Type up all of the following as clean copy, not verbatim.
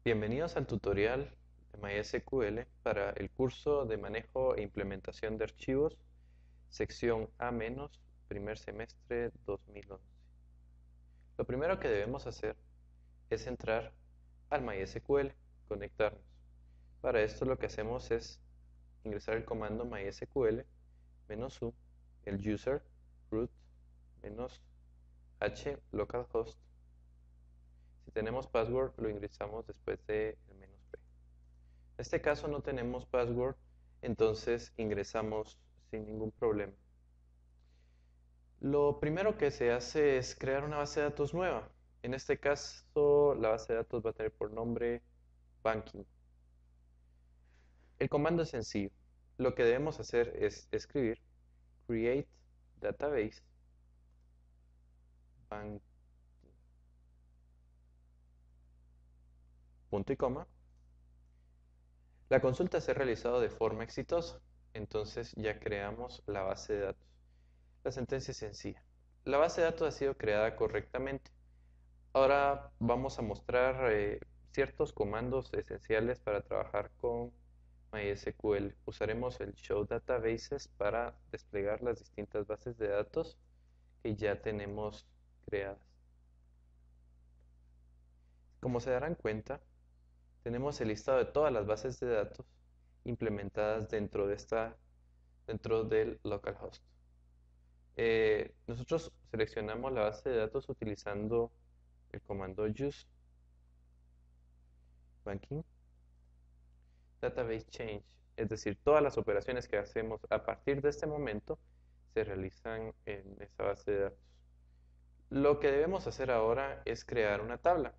Bienvenidos al tutorial de MySQL para el curso de manejo e implementación de archivos, sección A-, primer semestre 2011. Lo primero que debemos hacer es entrar al MySQL, conectarnos. Para esto lo que hacemos es ingresar el comando MySQL -u, el user, root, -h, localhost. Si tenemos password, lo ingresamos después del -p. En este caso no tenemos password, entonces ingresamos sin ningún problema. Lo primero que se hace es crear una base de datos nueva. En este caso, la base de datos va a tener por nombre banking. El comando es sencillo. Lo que debemos hacer es escribir create database banking, punto y coma. La consulta se ha realizado de forma exitosa, entonces ya creamos la base de datos. La sentencia es sencilla. La base de datos ha sido creada correctamente. Ahora vamos a mostrar ciertos comandos esenciales para trabajar con MySQL. Usaremos el show databases para desplegar las distintas bases de datos que ya tenemos creadas. Como se darán cuenta, tenemos el listado de todas las bases de datos implementadas dentro del localhost. Nosotros seleccionamos la base de datos utilizando el comando use banking database change, es decir, todas las operaciones que hacemos a partir de este momento se realizan en esa base de datos. Lo que debemos hacer ahora es crear una tabla.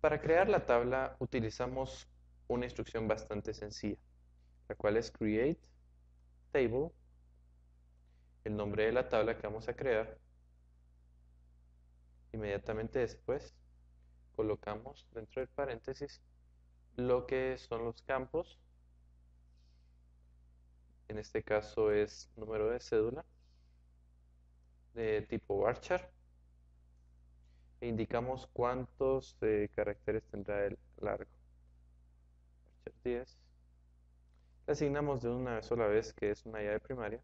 Para crear la tabla utilizamos una instrucción bastante sencilla, la cual es create table, el nombre de la tabla que vamos a crear. Inmediatamente después colocamos dentro del paréntesis lo que son los campos. En este caso es número de cédula de tipo varchar e indicamos cuántos caracteres tendrá el largo. Varchar 10. Le asignamos de una sola vez, que es una llave primaria.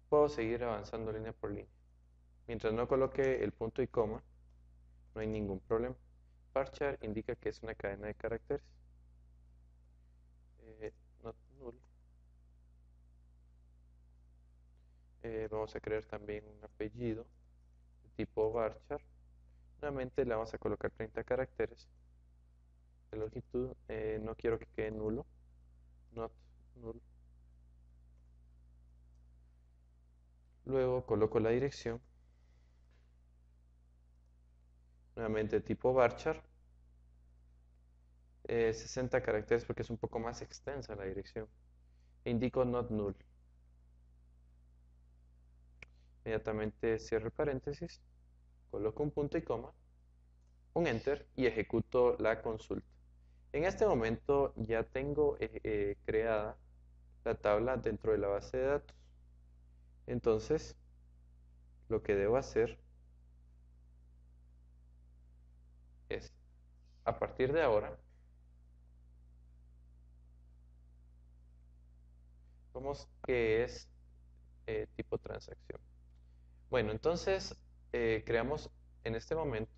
Puedo seguir avanzando línea por línea. Mientras no coloque el punto y coma, no hay ningún problema. Varchar indica que es una cadena de caracteres. Not null. Vamos a crear también un apellido de tipo varchar. Nuevamente le vamos a colocar 30 caracteres. De longitud no quiero que quede nulo. Not null. Luego coloco la dirección. Nuevamente tipo varchar. 60 caracteres porque es un poco más extensa la dirección. E indico not null. Inmediatamente cierro el paréntesis, coloco un punto y coma, un enter y ejecuto la consulta. En este momento ya tengo creada la tabla dentro de la base de datos. Entonces, lo que debo hacer es, a partir de ahora, vamos que es tipo transacción. Bueno, entonces creamos en este momento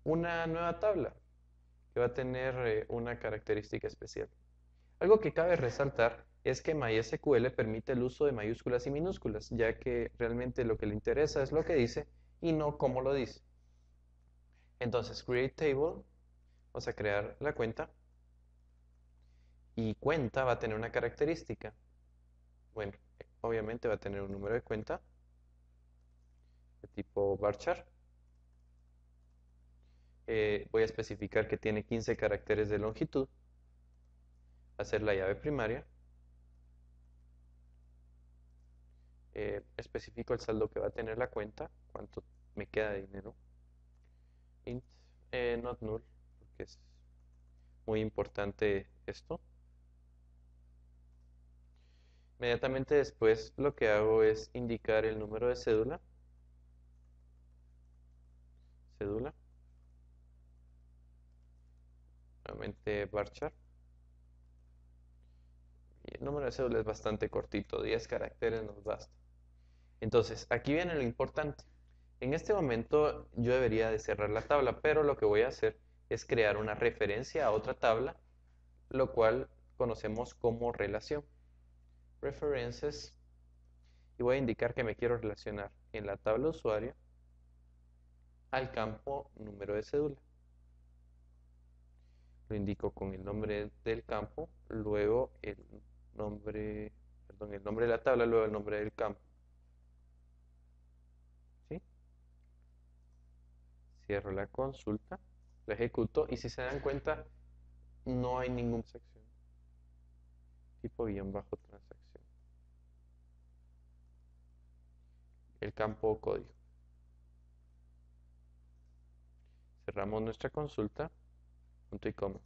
una nueva tabla que va a tener una característica especial. Algo que cabe resaltar es que MySQL permite el uso de mayúsculas y minúsculas, ya que realmente lo que le interesa es lo que dice y no cómo lo dice. Entonces, create table, vamos a crear la cuenta y cuenta va a tener una característica. Bueno, obviamente va a tener un número de cuenta de tipo varchar. Voy a especificar que tiene 15 caracteres de longitud. Va a ser la llave primaria. Especifico el saldo que va a tener la cuenta, cuánto me queda de dinero. Int not null, porque es muy importante esto. Inmediatamente después lo que hago es indicar el número de cédula. cédula, nuevamente varchar. Y el número de cédula es bastante cortito, 10 caracteres nos basta. Entonces, aquí viene lo importante. En este momento yo debería de cerrar la tabla, pero lo que voy a hacer es crear una referencia a otra tabla, lo cual conocemos como relación. References, y voy a indicar que me quiero relacionar en la tabla usuario al campo número de cédula. Lo indico con el nombre del campo, luego el nombre, perdón, el nombre de la tabla, luego el nombre del campo. ¿Sí? Cierro la consulta, la ejecuto y si se dan cuenta no hay ninguna transacción. Tipo guión bajo transacción. El campo código. Cerramos nuestra consulta, punto y coma.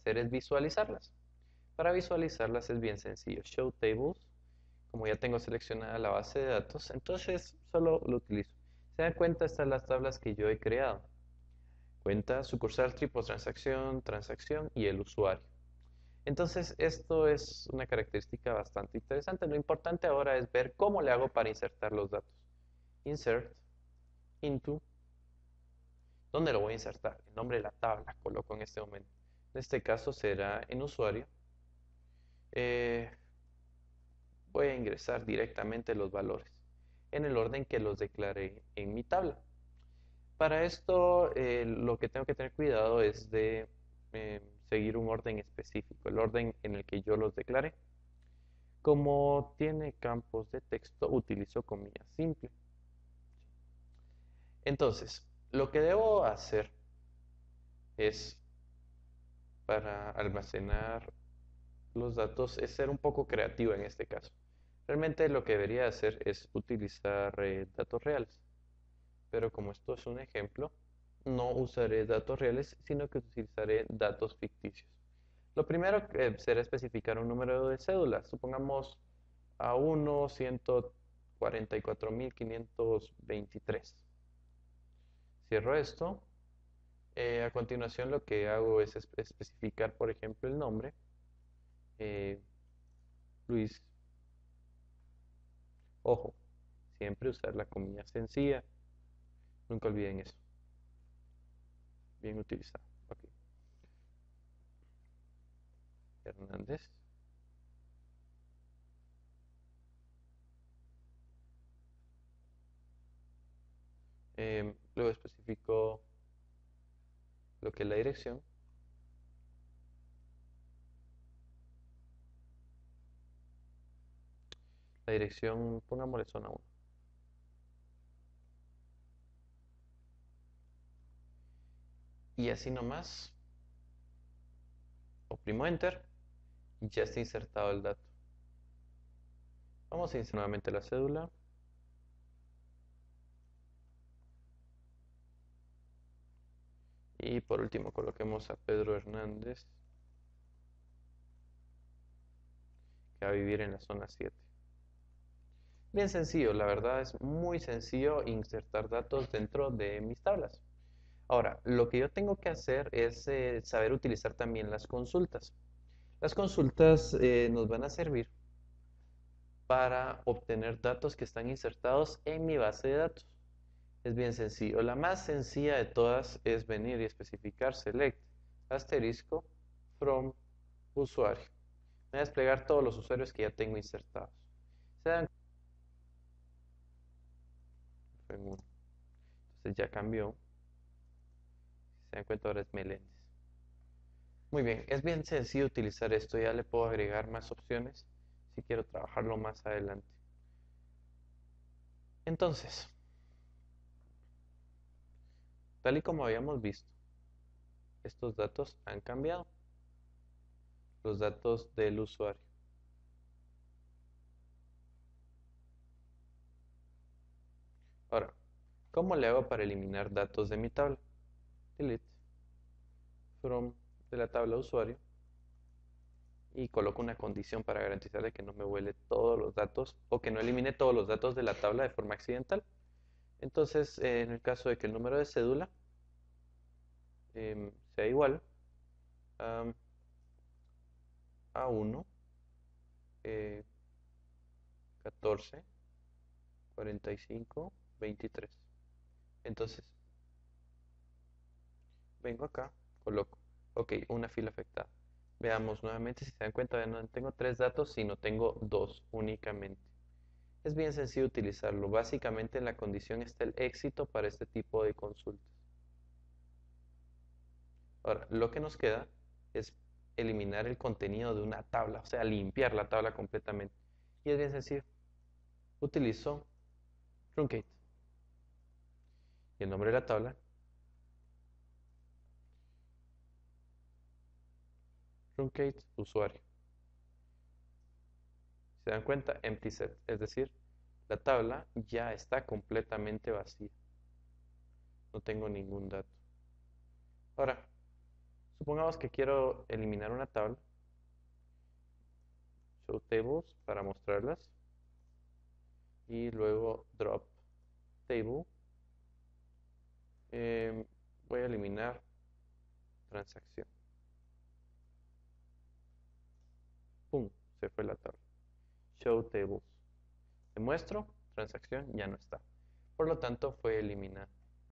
Hacer es visualizarlas. Para visualizarlas es bien sencillo. Show tables. Como ya tengo seleccionada la base de datos, entonces solo lo utilizo. Se dan cuenta, estas son las tablas que yo he creado. Cuenta, sucursal, tipo transacción, transacción y el usuario. Entonces, esto es una característica bastante interesante. Lo importante ahora es ver cómo le hago para insertar los datos. Insert, into. ¿Dónde lo voy a insertar? El nombre de la tabla coloco en este momento. En este caso será en usuario. Voy a ingresar directamente los valores en el orden que los declaré en mi tabla. Para esto, lo que tengo que tener cuidado es de seguir un orden específico, el orden en el que yo los declaré. Como tiene campos de texto, utilizo comillas simples. Entonces, lo que debo hacer es, para almacenar los datos, es ser un poco creativo en este caso. Realmente lo que debería hacer es utilizar datos reales. Pero como esto es un ejemplo, no usaré datos reales, sino que utilizaré datos ficticios. Lo primero será especificar un número de cédula. Supongamos A1 144.523. Cierro esto. A continuación lo que hago es especificar, por ejemplo, el nombre. Luis. Ojo, siempre usar la comilla sencilla. Nunca olviden eso. Bien utilizado. Okay. Hernández. Luego especifico lo que es la dirección. La dirección, pongámosle zona 1. Y así nomás, oprimo Enter y ya está insertado el dato. Vamos a insertar nuevamente la cédula. Y por último coloquemos a Pedro Hernández, que va a vivir en la zona 7. Bien sencillo, la verdad es muy sencillo insertar datos dentro de mis tablas. Ahora, lo que yo tengo que hacer es saber utilizar también las consultas. Las consultas nos van a servir para obtener datos que están insertados en mi base de datos. Es bien sencillo. La más sencilla de todas es venir y especificar select asterisco from usuario. Me voy a desplegar todos los usuarios que ya tengo insertados. ¿Se dan cuenta? Entonces ya cambió. Si se dan cuenta ahora es Meléndez. Muy bien, es bien sencillo utilizar esto. Ya le puedo agregar más opciones si quiero trabajarlo más adelante. Entonces, tal y como habíamos visto, estos datos han cambiado. Los datos del usuario. Ahora, ¿cómo le hago para eliminar datos de mi tabla? Delete from de la tabla usuario y coloco una condición para garantizar de que no me vuele todos los datos o que no elimine todos los datos de la tabla de forma accidental. Entonces, en el caso de que el número de cédula sea igual a A1, 14, 45, 23. Entonces, vengo acá, coloco, ok, una fila afectada. Veamos nuevamente, si se dan cuenta, no tengo tres datos, sino tengo dos únicamente. Es bien sencillo utilizarlo. Básicamente en la condición está el éxito para este tipo de consultas. Ahora, lo que nos queda es eliminar el contenido de una tabla, o sea, limpiar la tabla completamente. Y es bien sencillo. Utilizo truncate. Y el nombre de la tabla, truncate usuario. Si se dan cuenta, empty set, es decir, la tabla ya está completamente vacía. No tengo ningún dato. Ahora, supongamos que quiero eliminar una tabla. Show tables para mostrarlas. Y luego drop table. Voy a eliminar transacción. ¡Pum! Se fue la tabla. Show tables. Demuestro, transacción ya no está. Por lo tanto, fue eliminada.